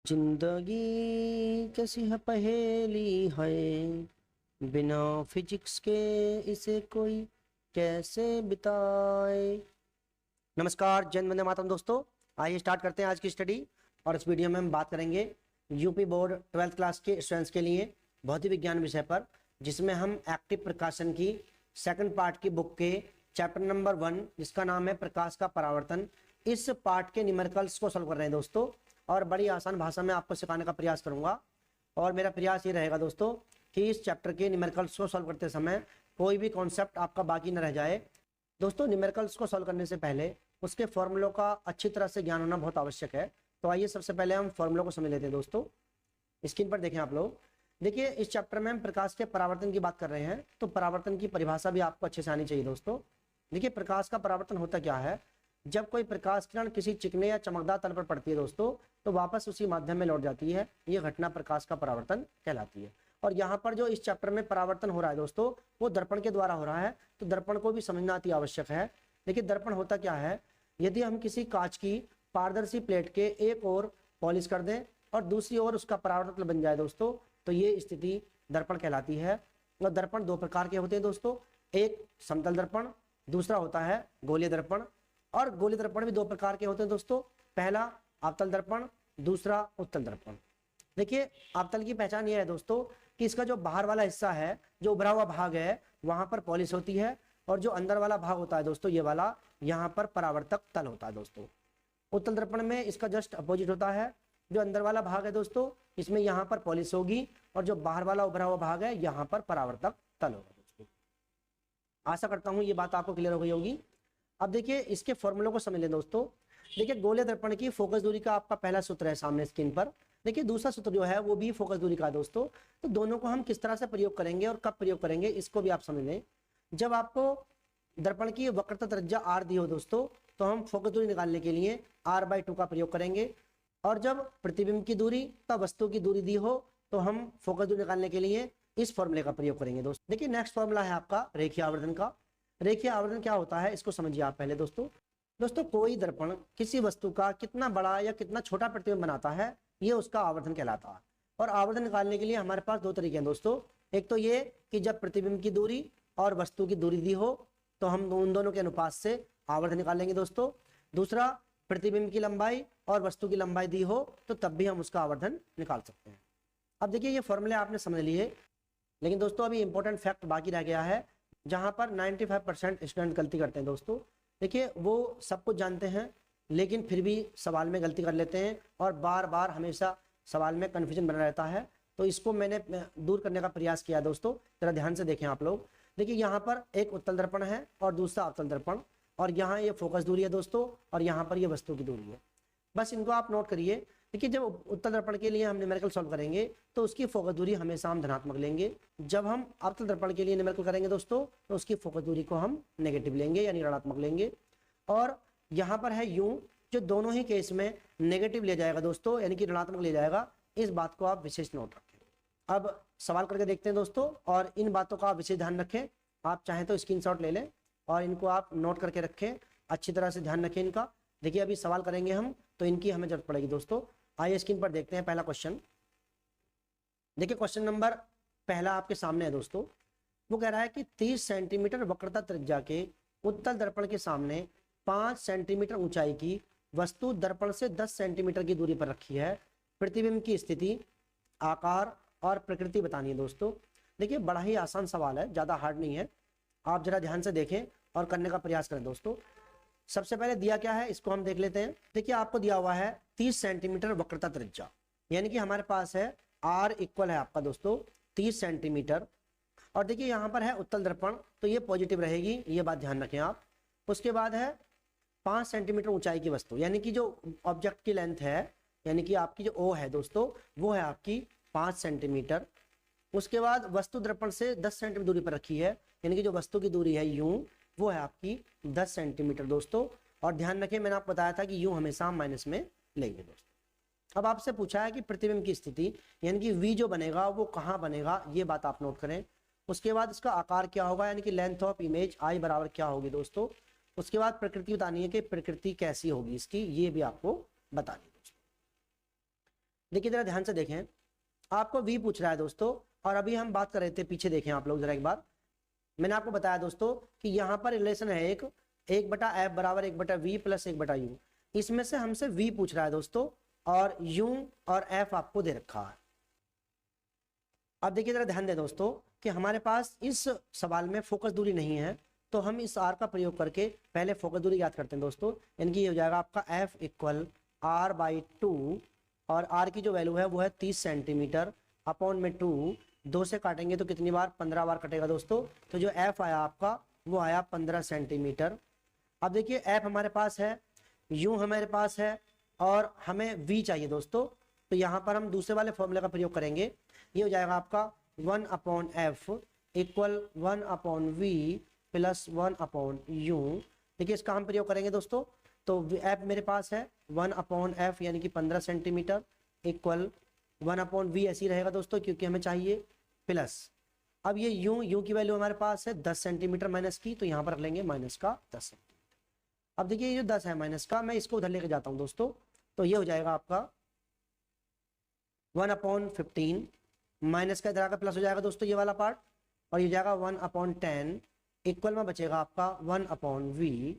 जिंदगी कैसी है पहेली है, बिना फिजिक्स के इसे कोई कैसे बिताए। नमस्कार, जय वंदे मातरम दोस्तों। आइए स्टार्ट करते हैं आज की स्टडी। और इस वीडियो में हम बात करेंगे यूपी बोर्ड 12th क्लास के स्टूडेंट्स के लिए भौतिक विज्ञान विषय पर, जिसमें हम एक्टिव प्रकाशन की सेकंड पार्ट की बुक के चैप्टर नंबर 1, जिसका नाम है प्रकाश का परावर्तन, इस पार्ट के न्यूमेरिकल्स को सॉल्व कर रहे हैं दोस्तों। और बड़ी आसान भाषा में आपको सिखाने का प्रयास करूंगा। और मेरा प्रयास ये रहेगा दोस्तों कि इस चैप्टर के न्यूमेरिकल्स को सॉल्व करते समय कोई भी कॉन्सेप्ट आपका बाकी न रह जाए। दोस्तों, न्यूमेरिकल्स को सॉल्व करने से पहले उसके फॉर्मूलों का अच्छी तरह से ज्ञान होना बहुत आवश्यक है। तो आइए सबसे पहले हम फॉर्मूलों को समझ लेते हैं दोस्तों। स्क्रीन पर देखें आप लोग। देखिए, इस चैप्टर में हम प्रकाश के परावर्तन की बात कर रहे हैं, तो परावर्तन की परिभाषा भी आपको अच्छे से आनी चाहिए दोस्तों। देखिए, प्रकाश का परावर्तन होता क्या है। जब कोई प्रकाश किरण किसी चिकने या चमकदार तल पर पड़ती है दोस्तों, तो वापस उसी माध्यम में लौट जाती है। ये घटना प्रकाश का परावर्तन कहलाती है। और यहाँ पर जो इस चैप्टर में परावर्तन हो रहा है दोस्तों, वो दर्पण के द्वारा हो रहा है। तो दर्पण को भी समझना अति आवश्यक है। देखिए, दर्पण होता क्या है। यदि हम किसी कांच की पारदर्शी प्लेट के एक ओर पॉलिश कर दें और दूसरी ओर उसका परावर्तन बन जाए दोस्तों, तो ये स्थिति दर्पण कहलाती है। और दर्पण दो प्रकार के होते हैं दोस्तों, एक समतल दर्पण, दूसरा होता है गोलीय दर्पण। और गोलीय दर्पण भी दो प्रकार के होते हैं दोस्तों, पहला अवतल दर्पण, दूसरा उत्तल दर्पण। देखिए, अवतल की पहचान यह है दोस्तों कि इसका जो बाहर वाला हिस्सा है, जो उभरा हुआ भाग है, वहां पर पॉलिश होती है, और जो अंदर वाला भाग होता है दोस्तों, ये वाला, यहाँ पर परावर्तक तल होता है दोस्तों। उत्तल दर्पण में इसका जस्ट अपोजिट होता है। जो अंदर वाला भाग है दोस्तों, इसमें यहाँ पर पॉलिश होगी, और जो बाहर वाला उभरा हुआ भाग है, यहाँ पर परावर्तक तल होगा दोस्तों। आशा करता हूँ ये बात आपको क्लियर हो गई होगी। अब देखिए, इसके फॉर्मूलों को समझ लें दोस्तों। देखिए, गोलीय दर्पण की फोकस दूरी का आपका पहला सूत्र है सामने स्क्रीन पर। देखिए, दूसरा सूत्र जो है वो भी फोकस दूरी का है दोस्तों। तो दोनों को हम किस तरह से प्रयोग करेंगे और कब प्रयोग करेंगे, इसको भी आप समझ लें। जब आपको दर्पण की वक्रता त्रिज्या r दी हो दोस्तों, तो हम फोकस दूरी निकालने के लिए r/2 का प्रयोग करेंगे। और जब प्रतिबिंब की दूरी तथा वस्तु की दूरी दी हो, तो हम फोकस दूरी निकालने के लिए इस फॉर्मूले का प्रयोग करेंगे दोस्तों। देखिए, नेक्स्ट फॉर्मूला है आपका रेखीय आवर्धन का। रेखीय आवर्धन क्या होता है, इसको समझिए आप पहले दोस्तों। कोई दर्पण किसी वस्तु का कितना बड़ा या कितना छोटा प्रतिबिंब बनाता है, ये उसका आवर्धन कहलाता है। और आवर्धन निकालने के लिए हमारे पास दो तरीके हैं दोस्तों। एक तो ये कि जब प्रतिबिंब की दूरी और वस्तु की दूरी दी हो, तो हम उन दोनों के अनुपात से आवर्धन निकालेंगे दोस्तों। दूसरा, प्रतिबिंब की लंबाई और वस्तु की लंबाई दी हो, तो तब भी हम उसका आवर्धन निकाल सकते हैं। अब देखिए, ये फॉर्मूले आपने समझ लिए, लेकिन दोस्तों अभी इंपॉर्टेंट फैक्ट बाकी रह गया है, जहां पर 95% स्टूडेंट गलती करते हैं दोस्तों। देखिए, वो सब कुछ जानते हैं, लेकिन फिर भी सवाल में गलती कर लेते हैं, और बार बार हमेशा सवाल में कन्फ्यूजन बना रहता है। तो इसको मैंने दूर करने का प्रयास किया दोस्तों। जरा ध्यान से देखें आप लोग। देखिए, यहाँ पर एक उत्तल दर्पण है और दूसरा अवतल दर्पण, और यहाँ ये फोकस दूरी है दोस्तों, और यहाँ पर ये वस्तु की दूरी है। बस इनको आप नोट करिए। देखिए, जब उत्तल दर्पण के लिए हम न्यूमेरिकल सॉल्व करेंगे, तो उसकी फोकस दूरी हमेशा हम धनात्मक लेंगे। जब हम अवतल दर्पण के लिए न्यूमेरिकल करेंगे दोस्तों, तो उसकी फोकस दूरी को हम नेगेटिव लेंगे, यानी ऋणात्मक लेंगे। और यहाँ पर है यूं, जो दोनों ही केस में नेगेटिव ले जाएगा दोस्तों, यानी कि ऋणात्मक ले जाएगा। इस बात को आप विशेष नोट रखें। अब सवाल करके देखते हैं दोस्तों, और इन बातों का आप विशेष ध्यान रखें। आप चाहें तो स्क्रीनशॉट ले लें और इनको आप नोट करके रखें, अच्छी तरह से ध्यान रखें इनका। देखिए, अभी सवाल करेंगे हम, तो इनकी हमें जरूरत पड़ेगी दोस्तों। आइए स्क्रीन पर देखते हैं पहला क्वेश्चन। देखिए, क्वेश्चन नंबर पहला आपके सामने है दोस्तों। वो कह रहा है कि 30 सेंटीमीटर वक्रता त्रिज्या के उत्तल दर्पण के सामने 5 सेंटीमीटर ऊंचाई की वस्तु दर्पण से 10 सेंटीमीटर की दूरी पर रखी है। प्रतिबिंब की स्थिति, आकार और प्रकृति बतानी है दोस्तों। देखिए, बड़ा ही आसान सवाल है, ज्यादा हार्ड नहीं है। आप जरा ध्यान से देखें और करने का प्रयास करें दोस्तों। सबसे पहले दिया क्या है, इसको हम देख लेते हैं। देखिए, आपको दिया हुआ है 30 सेंटीमीटर वक्रता त्रिज्या, यानी कि हमारे पास है r इक्वल है आपका दोस्तों 30 सेंटीमीटर। और देखिए, यहाँ पर है उत्तल दर्पण, तो ये पॉजिटिव रहेगी, ये बात ध्यान रखें आप। उसके बाद है 5 सेंटीमीटर ऊंचाई की वस्तु, यानी कि जो ऑब्जेक्ट की लेंथ है, यानी कि आपकी जो O है दोस्तों, वो है आपकी 5 सेंटीमीटर। उसके बाद वस्तु दर्पण से 10 सेंटीमीटर दूरी पर रखी है, यानी कि जो वस्तु की दूरी है यूं, वो है आपकी 10 सेंटीमीटर दोस्तों। और ध्यान रखें, मैंने आपको बताया था कि यूं हमेशा माइनस में लेंगे दोस्तों। अब आपसे पूछा है कि प्रतिबिंब की स्थिति, यानी कि V जो बनेगा वो कहाँ बनेगा, ये बात आप नोट करें। उसके बाद इसका आकार क्या होगा, यानी कि लेंथ ऑफ इमेज I बराबर क्या होगी दोस्तों। उसके बाद प्रकृति बतानी है कि प्रकृति कैसी होगी इसकी, ये भी आपको बतानी है दोस्तों। देखिए जरा ध्यान से देखें, आपको v पूछ रहा है दोस्तों, और अभी हम बात कर रहे थे, पीछे देखें आप लोग जरा एक बार, मैंने आपको बताया दोस्तों कि यहाँ पर रिलेशन है एक बटा एफ बराबर 1/v प्लस 1/u। इसमें से हमसे v पूछ रहा है दोस्तों, और u और f आपको दे रखा है। अब देखिए जरा ध्यान दें दोस्तों कि हमारे पास इस सवाल में फोकस दूरी नहीं है, तो हम इस r का प्रयोग करके पहले फोकस दूरी याद करते हैं दोस्तों। यानी कि ये हो जाएगा आपका f इक्वल r/2, और r की जो वैल्यू है वो है 30 सेंटीमीटर अपॉन में 2 से काटेंगे तो कितनी बार, 15 बार कटेगा दोस्तों। तो जो f आया आपका वो आया 15 सेंटीमीटर। अब देखिए f हमारे पास है, u हमारे पास है, और हमें v चाहिए दोस्तों। तो यहाँ पर हम दूसरे वाले फॉर्मूले का प्रयोग करेंगे। ये हो जाएगा आपका 1/f equal 1/v plus 1/u। देखिए इसका हम प्रयोग करेंगे दोस्तों। तो f मेरे पास है 1/f यानी कि 15 सेंटीमीटर इक्वल 1/v ऐसी रहेगा दोस्तों, क्योंकि हमें चाहिए, प्लस अब ये u की वैल्यू हमारे पास है 10 सेंटीमीटर माइनस की, तो यहाँ पर रख लेंगे माइनस का 10 सेंटीमीटर। अब देखिए ये जो 10 है माइनस का, मैं इसको उधर लेके जाता हूँ दोस्तों। तो ये हो जाएगा आपका 1/15 माइनस का इधर आकर प्लस हो जाएगा दोस्तों ये वाला पार्ट, और ये जाएगा 1/10 इक्वल में बचेगा आपका 1/v।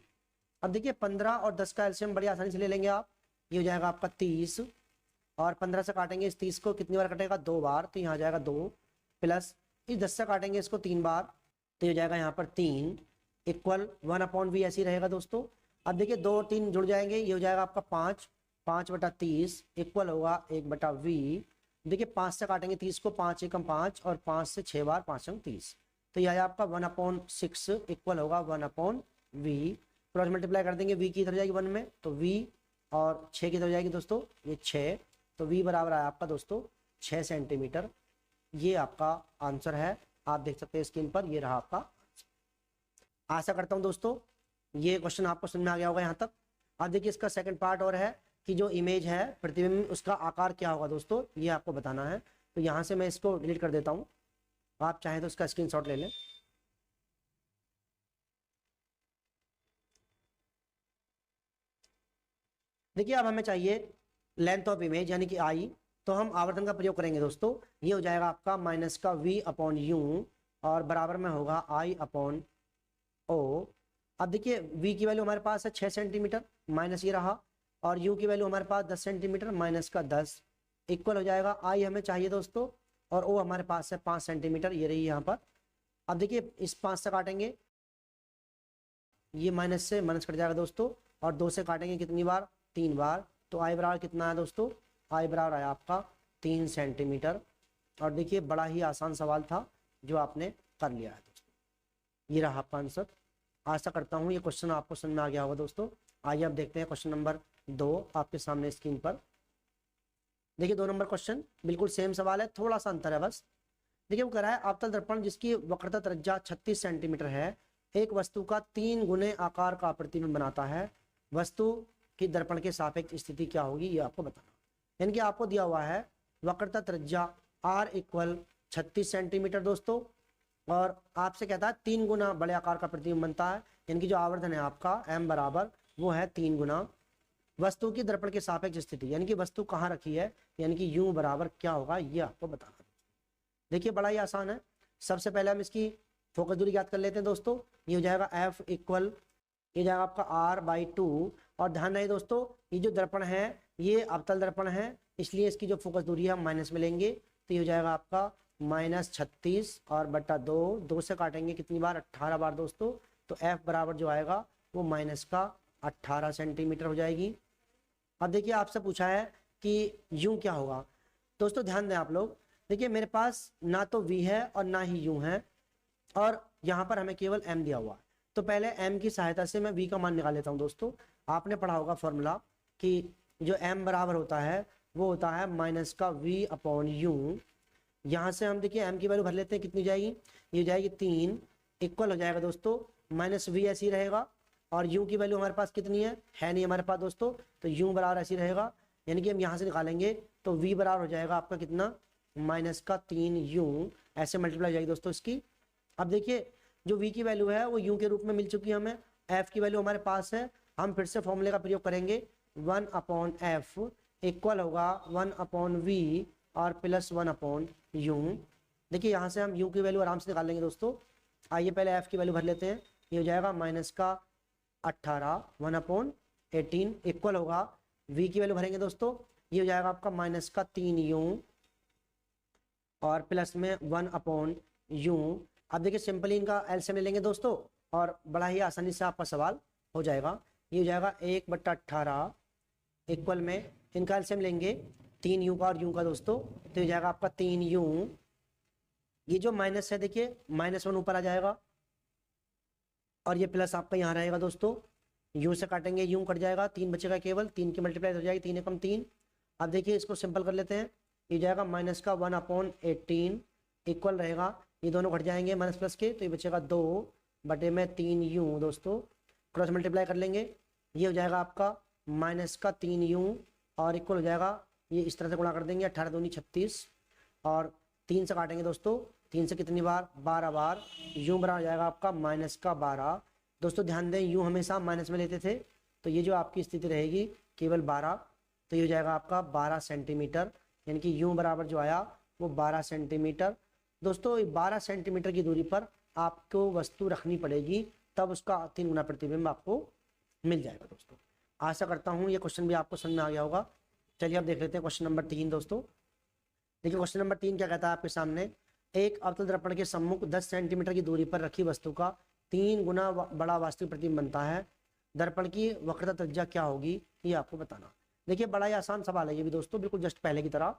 अब देखिए 15 और 10 का एलसीएम बड़ी आसानी से ले लेंगे आप। ये हो जाएगा आपका 30, और 15 से काटेंगे इस 30 को, कितनी बार कटेगा, 2 बार, तो यहाँ जाएगा 2, प्लस इस 10 से काटेंगे इसको 3 बार, तो ये हो जाएगा यहाँ पर 3 इक्वल 1/v ऐसी रहेगा दोस्तों। अब देखिए 2 और 3 जुड़ जाएंगे, ये हो जाएगा आपका 5/30 इक्वल होगा 1/v। देखिए 5 से काटेंगे 30 को, 5 एकम 5, और 5 से 6 बार 5 अंक 30, तो यह आया आपका 1/6 इक्वल होगा 1/v। क्रॉस मल्टीप्लाई कर देंगे, v की इधर जाएगी 1 में, तो v, और 6 की इधर जाएगी दोस्तों, ये 6, तो v बराबर आया आपका दोस्तों 6 सेंटीमीटर। ये आपका आंसर है, आप देख सकते हैं स्क्रीन पर, ये रहा आपका। आशा करता हूँ दोस्तों ये क्वेश्चन आपको समझ में आ गया होगा यहाँ तक। अब देखिए इसका सेकंड पार्ट और है कि जो इमेज है प्रतिबिंब, उसका आकार क्या होगा दोस्तों, ये आपको बताना है। तो यहाँ से मैं इसको डिलीट कर देता हूँ, आप चाहें तो इसका स्क्रीनशॉट ले लें। देखिए अब हमें चाहिए लेंथ ऑफ इमेज यानी कि आई, तो हम आवर्तन का प्रयोग करेंगे दोस्तों। ये हो जाएगा आपका माइनस का v/u, और बराबर में होगा I/o। अब देखिए v की वैल्यू हमारे पास है 6 सेंटीमीटर, माइनस ये रहा, और u की वैल्यू हमारे पास 10 सेंटीमीटर, माइनस का 10 इक्वल हो जाएगा I हमें चाहिए दोस्तों, और o हमारे पास है 5 सेंटीमीटर, ये रही यहाँ पर। अब देखिए इस 5 से काटेंगे, ये माइनस से माइनस कट जाएगा दोस्तों, और 2 से काटेंगे कितनी बार, 3 बार, तो I बराबर कितना है दोस्तों, I बराबर आया आपका 3 सेंटीमीटर। और देखिए बड़ा ही आसान सवाल था जो आपने कर लिया है दोस्तों, ये रहा आपका आंसर। आशा करता हूँ ये क्वेश्चन आपको समझ में आ गया होगा दोस्तों। आइए अब देखते हैं क्वेश्चन नंबर 2 आपके सामने स्क्रीन पर। देखिए 2 नंबर क्वेश्चन बिल्कुल सेम सवाल है, थोड़ा सा अंतर है बस। देखिए वो कह रहा है अवतल दर्पण जिसकी वक्रता त्रिज्या 36 सेंटीमीटर है, एक वस्तु का 3 गुने आकार का प्रतिबिंब बनाता है, वस्तु की दर्पण के सापेक्ष स्थिति क्या होगी, ये आपको बताना। यानी कि आपको दिया हुआ है वक्रता त्रिज्या r इक्वल 36 सेंटीमीटर दोस्तों, और आपसे कहता है 3 गुना बड़े आकार का प्रतिबिंब बनता है, यानी कि जो आवर्धन है आपका m बराबर वो है 3 गुना वस्तु की दर्पण के सापेक्ष स्थिति, यानी कि वस्तु कहाँ रखी है, यानी कि u बराबर क्या होगा, ये आपको बताना। देखिए बड़ा ही आसान है। सबसे पहले हम इसकी फोकस दूरी याद कर लेते हैं दोस्तों। ये हो जाएगा f इक्वल, ये जाएगा आपका r/2, और ध्यान रहे दोस्तों ये जो दर्पण है ये अवतल दर्पण है, इसलिए इसकी जो फोकस दूरी है हम माइनस में लेंगे, तो ये हो जाएगा आपका -36 और बटा 2 से काटेंगे कितनी बार, 18 बार दोस्तों, तो f बराबर जो आएगा वो माइनस का 18 सेंटीमीटर हो जाएगी। अब देखिए आपसे पूछा है कि यूं क्या होगा दोस्तों, ध्यान दें आप लोग। देखिए मेरे पास ना तो v है और ना ही u है, और यहाँ पर हमें केवल m दिया हुआ है, तो पहले m की सहायता से मैं v का मान निकाल लेता हूँ दोस्तों। आपने पढ़ा होगा फॉर्मूला कि जो m बराबर होता है वो होता है माइनस का v/u। यहाँ से हम देखिए m की वैल्यू भर लेते हैं, कितनी जाएगी, ये जाएगी 3 इक्वल हो जाएगा दोस्तों माइनस v ऐसी रहेगा, और u की वैल्यू हमारे पास कितनी है नहीं हमारे पास दोस्तों, तो u बराबर ऐसी रहेगा, यानी कि हम यहाँ से निकालेंगे तो v बराबर हो जाएगा आपका कितना, माइनस का 3u, ऐसे मल्टीप्लाई हो जाएगी दोस्तों इसकी। अब देखिए जो v की वैल्यू है वो u के रूप में मिल चुकी है हमें, f की वैल्यू हमारे पास है, हम फिर से फॉर्मूले का प्रयोग करेंगे 1/f इक्वल होगा 1/v और प्लस 1/u। देखिए यहाँ से हम u की वैल्यू आराम से निकाल लेंगे दोस्तों। आइए पहले f की वैल्यू भर लेते हैं। ये हो जाएगा -18 1/18 इक्वल होगा v की वैल्यू भरेंगे दोस्तों। ये हो जाएगा आपका -3u और प्लस में 1/u। अब देखिए सिंपली इनका एलसीएम ले लेंगे दोस्तों और बड़ा ही आसानी से आपका सवाल हो जाएगा। ये हो जाएगा 1/18 इक्वल में इनका एलसीएम लेंगे 3u का और u का दोस्तों, तो हो जाएगा आपका 3u। ये जो माइनस है देखिए -1 ऊपर आ जाएगा और ये प्लस आपका यहाँ रहेगा दोस्तों। u से काटेंगे u कट जाएगा, 3 बचेगा केवल, 3 की मल्टीप्लाई हो जाएगी, 3 एकम 3। अब देखिए इसको सिंपल कर लेते हैं। ये जाएगा -1/18 इक्वल रहेगा, ये दोनों घट जाएंगे माइनस प्लस के, तो ये बचेगा 2/3u दोस्तों। क्रॉस मल्टीप्लाई कर लेंगे, ये हो जाएगा आपका -3u और इक्वल हो जाएगा, ये इस तरह से गुणा कर देंगे 18 दूनी 36 और 3 से काटेंगे दोस्तों, 3 से कितनी बार 12 बार, u बराबर हो जाएगा आपका -12। दोस्तों ध्यान दें u हमेशा माइनस में लेते थे, तो ये जो आपकी स्थिति रहेगी केवल 12, तो ये हो जाएगा आपका 12 सेंटीमीटर, यानी कि u बराबर जो आया वो 12 सेंटीमीटर। दोस्तों 12 सेंटीमीटर की दूरी पर आपको वस्तु रखनी पड़ेगी, तब उसका 3 गुना प्रतिबिंब आपको मिल जाएगा दोस्तों। आशा करता हूँ ये क्वेश्चन भी आपको समझ में आ गया होगा। चलिए अब देख लेते हैं क्वेश्चन नंबर 3 दोस्तों। देखिए क्वेश्चन नंबर 3 क्या कहता है आपके सामने, एक अवतल दर्पण के सम्मुख 10 सेंटीमीटर की दूरी पर रखी वस्तु का 3 गुना बड़ा वास्तविक प्रतिबिंब बनता है। दर्पण की वक्रता त्रिज्या क्या होगी, ये आपको बताना। देखिए बड़ा ही आसान सवाल है ये भी दोस्तों, बिल्कुल जस्ट पहले की तरह।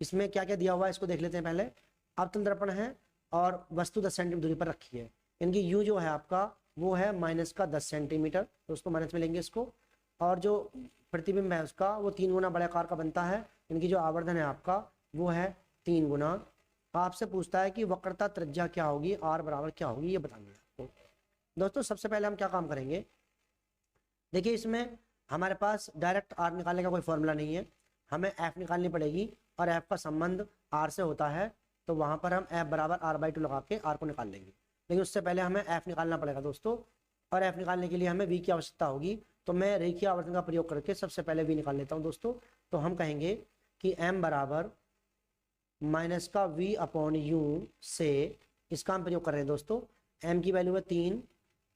इसमें क्या क्या दिया हुआ है इसको देख लेते हैं पहले। अवतल दर्पण है और वस्तु 10 सेंटीमीटर दूरी पर रखी है, इनकी u जो है आपका वो है -10 सेंटीमीटर, तो उसको माइनस में लेंगे इसको। और जो प्रतिबिंब है उसका वो 3 गुना बड़े आकार का बनता है, इनकी जो आवर्धन है आपका वो है 3 गुना। आपसे पूछता है कि वक्रता त्रिज्या क्या होगी, r बराबर क्या होगी, ये बताना है आपको। दोस्तों सबसे पहले हम क्या काम करेंगे, देखिए इसमें हमारे पास डायरेक्ट r निकालने का कोई फॉर्मूला नहीं है, हमें f निकालनी पड़ेगी और f का संबंध r से होता है, तो वहां पर हम f बराबर r/2 लगा के r को निकाल लेंगे। लेकिन उससे पहले हमें f निकालना पड़ेगा दोस्तों, और f निकालने के लिए हमें v की आवश्यकता होगी, तो मैं रेखीय आवर्तन का प्रयोग करके सबसे पहले v निकाल लेता हूं दोस्तों। तो हम कहेंगे कि m बराबर -v/u से, इसका हम प्रयोग कर रहे हैं दोस्तों। m की वैल्यू है 3,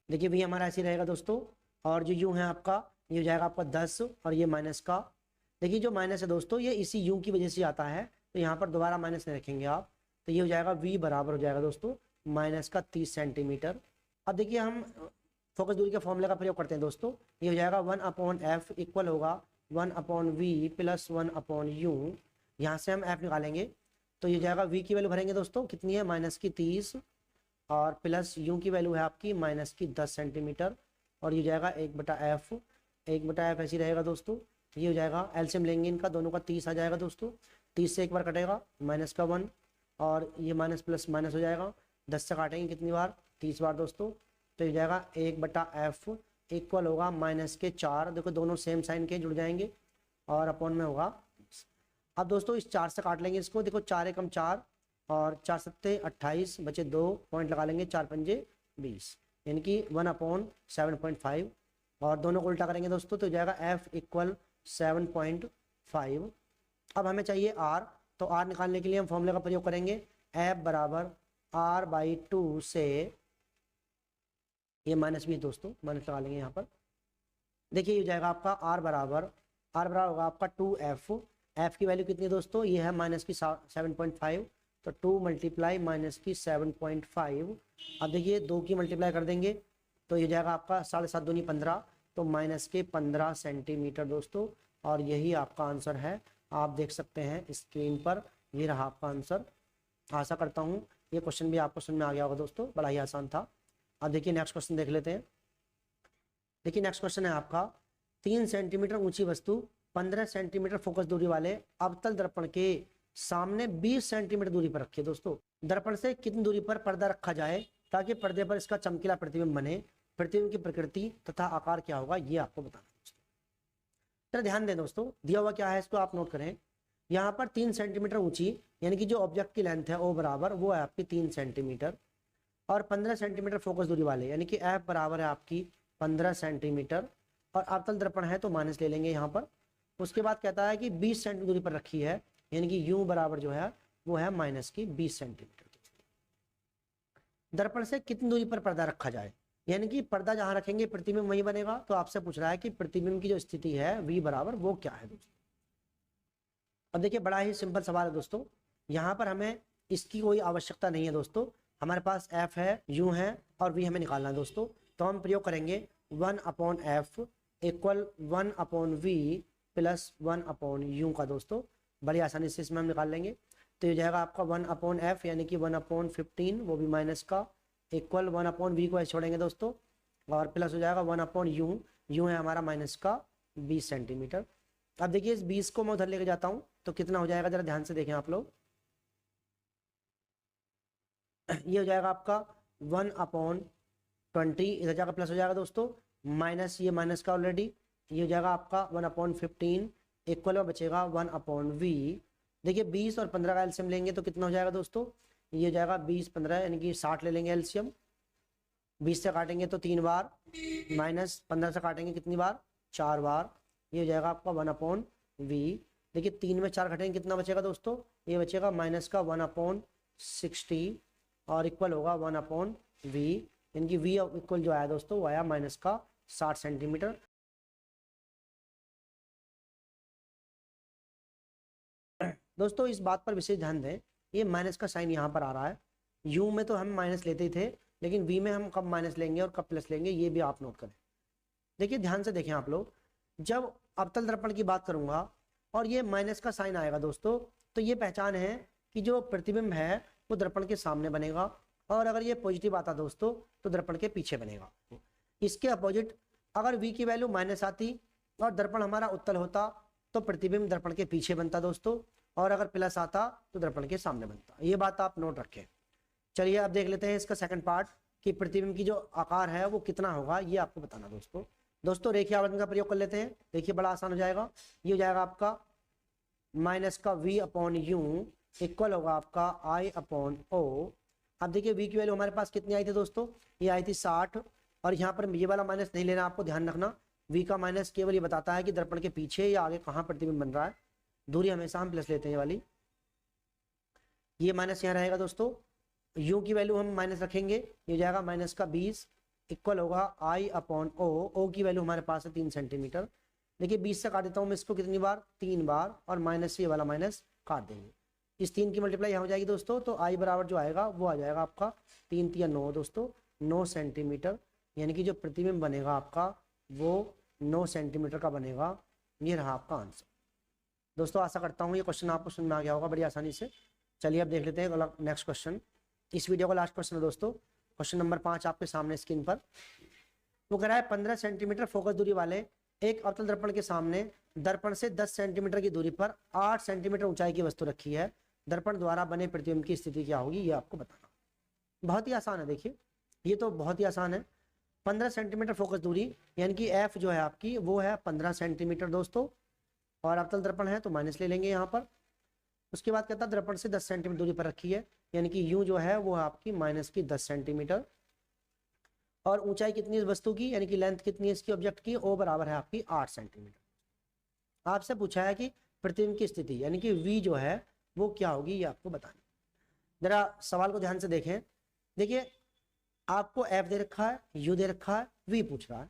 देखिए v हमारा ऐसे रहेगा दोस्तों, और जो u है आपका ये हो जाएगा आपका 10 और ये माइनस का। देखिए जो माइनस है दोस्तों ये इसी u की वजह से आता है, तो यहाँ पर दोबारा माइनस नहीं रखेंगे आप, तो ये हो जाएगा v बराबर हो जाएगा दोस्तों -30 सेंटीमीटर। अब देखिए हम फोकस दूरी के फॉर्मूले का प्रयोग करते हैं दोस्तों। ये हो जाएगा 1/f इक्वल होगा 1/v प्लस 1/u। यहाँ से हम f निकालेंगे, तो ये हो जाएगा v की वैल्यू भरेंगे दोस्तों, कितनी है -30 और प्लस u की वैल्यू है आपकी -10 सेंटीमीटर, और ये हो जाएगा 1/f ऐसी रहेगा दोस्तों। ये हो जाएगा एलसीएम लेंगे इनका, दोनों का 30 आ जाएगा दोस्तों, 30 से एक बार कटेगा -1 और ये माइनस प्लस माइनस हो जाएगा, 10 से काटेंगे कितनी बार 30 बार दोस्तों, तो ये जाएगा 1/f इक्वल होगा -4। देखो दोनों सेम साइन के जुड़ जाएंगे और अपॉन में होगा। अब दोस्तों इस 4 से काट लेंगे इसको, देखो 4 एकम 4 और 4 सत्ते 28 बचे 2 पॉइंट लगा लेंगे, 4 पंजे 20, यानी कि 1/7.5 और दोनों को उल्टा करेंगे दोस्तों, तो जाएगा f इक्वल 7.5। अब हमें चाहिए r, तो r निकालने के लिए हम फॉर्मूले का प्रयोग करेंगे, f बराबर r/2 से, ये माइनस भी है दोस्तों, माइनस लगा लेंगे यहाँ पर। देखिए ये जाएगा आपका r बराबर होगा आपका 2f। f की वैल्यू कितनी है दोस्तों, ये है -7.5, तो 2 मल्टीप्लाई -7.5। अब देखिए 2 की मल्टीप्लाई कर देंगे, तो ये जाएगा आपका 7.5 दूनी 15, तो -15 सेंटीमीटर दोस्तों, और यही आपका आंसर है। आप देख सकते हैं स्क्रीन पर, ये रहा आपका आंसर। आशा करता हूँ ये क्वेश्चन भी आपको समझ में आ गया होगा दोस्तों, बड़ा ही आसान था। अब देखिए नेक्स्ट क्वेश्चन देख लेते हैं। देखिए नेक्स्ट क्वेश्चन है आपका, 3 सेंटीमीटर ऊंची वस्तु 15 सेंटीमीटर फोकस दूरी वाले अवतल दर्पण के सामने 20 सेंटीमीटर दूरी पर रखिए दोस्तों। दर्पण से कितनी दूरी पर पर्दा रखा जाए ताकि पर्दे पर इसका चमकीला प्रतिबिंब बने, प्रतिबिंब की प्रकृति तथा आकार क्या होगा, ये आपको बताना है दोस्तों। तो ध्यान दें दोस्तों, दिया हुआ क्या है इसको आप नोट करें। यहाँ पर 3 सेंटीमीटर ऊंची, यानी कि जो ऑब्जेक्ट की लेंथ है ओ बराबर वो है आपकी 3 सेंटीमीटर, और 15 सेंटीमीटर फोकस दूरी वाले, यानी कि f बराबर है आपकी 15 सेंटीमीटर, और अवतल दर्पण है तो माइनस ले लेंगे यहाँ पर, उसके बाद कहता है कि 20 सेंटीमीटर दूरी पर रखी है, यानी कि u बराबर जो है वो है माइनस की 20 सेंटीमीटर। दर्पण से कितनी दूरी पर पर्दा रखा जाए, यानी कि पर्दा जहां रखेंगे प्रतिबिंब वही बनेगा। तो आपसे पूछ रहा है कि प्रतिबिंब की जो स्थिति है v बराबर वो क्या है दोस्तों। अब देखिए बड़ा ही सिंपल सवाल है दोस्तों, यहाँ पर हमें इसकी कोई आवश्यकता नहीं है दोस्तों। हमारे पास f है, u है और v हमें निकालना है दोस्तों। तो हम प्रयोग करेंगे 1/f equal 1/v plus 1/u का दोस्तों। बड़ी आसानी से इसमें हम निकाल लेंगे। तो ये जाएगा आपका 1/f यानी कि 1/15, वो भी माइनस का, इक्वल 1/v को ऐसे छोड़ेंगे दोस्तों, और प्लस हो जाएगा 1/u, u है हमारा माइनस का 20 सेंटीमीटर। अब देखिए इस 20 को मैं उधर लेके जाता हूँ तो कितना हो जाएगा, जरा ध्यान से देखें आप लोग। ये हो जाएगा आपका 1/20, इधर जाकर प्लस हो जाएगा दोस्तों, माइनस ये माइनस का ऑलरेडी, ये हो जाएगा आपका 1/15 इक्वल में बचेगा 1/v। देखिए 20 और 15 का एलसीएम लेंगे तो कितना हो जाएगा दोस्तों, ये हो जाएगा 20 15 यानी कि 60 ले लेंगे एलसीएम। 20 से काटेंगे तो 3 बार, माइनस 15 से काटेंगे कितनी बार, 4 बार। ये हो जाएगा आपका 1/v। देखिए 3 में 4 घटेंगे कितना बचेगा दोस्तों, ये बचेगा माइनस का 1/60 और इक्वल होगा 1/v, यानी कि v इक्वल जो आया दोस्तों वो आया माइनस का 60 सेंटीमीटर। दोस्तों इस बात पर विशेष ध्यान दें, ये माइनस का साइन यहाँ पर आ रहा है। u में तो हम माइनस लेते ही थे, लेकिन v में हम कब माइनस लेंगे और कब प्लस लेंगे ये भी आप नोट करें। देखिए ध्यान से देखें आप लोग, जब अवतल दर्पण की बात करूंगा और ये माइनस का साइन आएगा दोस्तों, तो ये पहचान है कि जो प्रतिबिंब है वो दर्पण के सामने बनेगा, और अगर ये पॉजिटिव आता दोस्तों तो दर्पण के पीछे बनेगा। इसके अपोजिट अगर v की वैल्यू माइनस आती और दर्पण हमारा उत्तल होता तो प्रतिबिंब दर्पण के पीछे बनता दोस्तों, और अगर प्लस आता तो दर्पण के सामने बनता। ये बात आप नोट रखें। चलिए अब देख लेते हैं इसका सेकंड पार्ट कि प्रतिबिंब की जो आकार है वो कितना होगा, ये आपको बताना दोस्तों रेखीय आवर्धन का प्रयोग कर लेते हैं। देखिए बड़ा आसान हो जाएगा। ये हो जाएगा आपका माइनस का v/u इक्वल होगा आपका I/o। अब देखिए v की वैल्यू हमारे पास कितनी आई थी दोस्तों, ये आई थी 60, और यहाँ पर ये वाला माइनस नहीं लेना, आपको ध्यान रखना। v का माइनस केवल ये बताता है कि दर्पण के पीछे या आगे कहाँ प्रतिबिंब बन रहा है। दूरी हमेशा हम प्लस लेते हैं ये वाली, ये माइनस यहाँ रहेगा दोस्तों। u की वैल्यू हम माइनस रखेंगे, ये जाएगा माइनस का 20 इक्वल होगा I/o। o की वैल्यू हमारे पास है 3 सेंटीमीटर। देखिए 20 से काट देता हूँ मैं इसको कितनी बार, 3 बार, और माइनस ये वाला माइनस काट देंगे। इस 3 की मल्टीप्लाई यहाँ हो जाएगी दोस्तों, तो I बराबर जो आएगा वो आ जाएगा आपका 3 × 9 दोस्तों, 9 सेंटीमीटर, यानी कि जो प्रतिबिंब बनेगा आपका वो 9 सेंटीमीटर का बनेगा। ये रहा आपका आंसर दोस्तों। आशा करता हूँ ये क्वेश्चन आपको समझ में आ गया होगा बड़ी आसानी से। चलिए अब देख लेते हैं नेक्स्ट क्वेश्चन। इस वीडियो का लास्ट क्वेश्चन है दोस्तों, क्वेश्चन नंबर 5 आपके सामने स्क्रीन पर। वो कह रहा है 15 सेंटीमीटर फोकस दूरी वाले एक अवतल दर्पण के सामने दर्पण से 10 सेंटीमीटर की दूरी पर 8 सेंटीमीटर ऊंचाई की वस्तु रखी है। दर्पण द्वारा बने प्रतिबिंब की स्थिति क्या होगी, ये आपको बताना। बहुत ही आसान है, देखिए ये तो बहुत ही आसान है। 15 सेंटीमीटर फोकस दूरी, यानी कि f जो है आपकी वो है 15 सेंटीमीटर दोस्तों, और अवतल दर्पण है तो माइनस ले लेंगे यहाँ पर। उसके बाद कहता है दर्पण से 10 सेंटीमीटर दूरी पर रखी है, यानी कि u जो है वो है आपकी माइनस की 10 सेंटीमीटर, और ऊंचाई कितनी है वस्तु की, यानी कि लेंथ कितनी है इसकी ऑब्जेक्ट की, o बराबर है आपकी 8 सेंटीमीटर। आपसे पूछा है कि प्रतिबिंब की स्थिति यानी कि v जो है वो क्या होगी, ये आपको बताना। जरा सवाल को ध्यान से देखें। देखिए आपको f दे रखा है, u दे रखा है, v पूछ रहा है।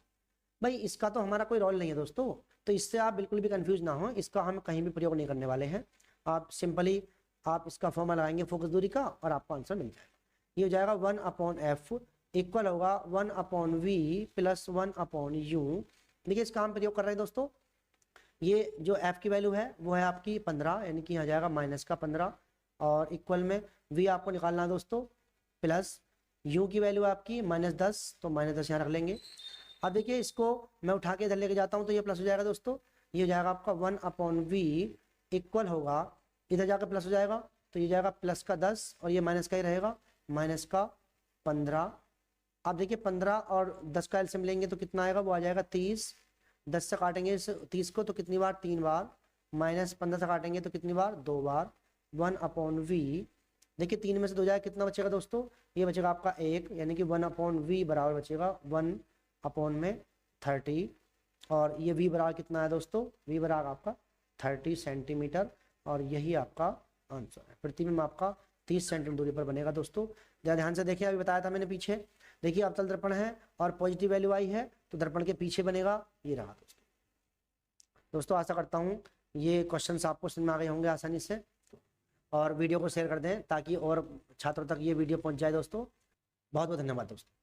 भाई इसका तो हमारा कोई रोल नहीं है दोस्तों, तो इससे आप बिल्कुल भी कंफ्यूज ना हो, इसका हम कहीं भी प्रयोग नहीं करने वाले हैं। आप सिंपली आप इसका फॉर्मूला लगाएंगे फोकस दूरी का और आपको आंसर मिल जाएगा। ये हो जाएगा 1/f इक्वल होगा 1/v प्लस 1/u। देखिए इसका हम प्रयोग कर रहे हैं दोस्तों। ये जो f की वैल्यू है वो है आपकी 15, यानी कि यहाँ जाएगा माइनस का 15, और इक्वल में v आपको निकालना है दोस्तों, प्लस u की वैल्यू आपकी -10, तो -10 यहाँ रख लेंगे। अब देखिए इसको मैं उठा के इधर लेके जाता हूँ तो ये प्लस हो जाएगा दोस्तों। ये हो जाएगा आपका 1/v इक्वल होगा, इधर जाकर प्लस हो जाएगा तो ये जाएगा प्लस का 10, और ये माइनस का ही रहेगा, माइनस का 15। अब देखिए 15 और 10 का एलसीएम लेंगे तो कितना आएगा, वो आ जाएगा 30। 10 से काटेंगे इस 30 को तो कितनी बार, 3 बार, माइनस 15 से काटेंगे तो कितनी बार, 2 बार। 1/v, देखिए 3 में से 2 जाए कितना बचेगा दोस्तों, ये बचेगा आपका 1, यानी कि 1/v बराबर बचेगा 1/30। और ये वी बराबर कितना है दोस्तों, वी बराबर आपका 30 सेंटीमीटर और यही आपका आंसर है। प्रतिबिंब आपका 30 सेंटीमीटर दूरी पर बनेगा दोस्तों। ध्यान से देखिए, अभी बताया था मैंने पीछे, देखिए अवतल दर्पण है और पॉजिटिव वैल्यू आई है तो दर्पण के पीछे बनेगा, ये रहा दोस्तों। दोस्तों आशा करता हूँ ये क्वेश्चंस आपको समझ में आ गए होंगे आसानी से, और वीडियो को शेयर कर दें ताकि और छात्रों तक ये वीडियो पहुंच जाए दोस्तों। बहुत बहुत धन्यवाद दोस्तों।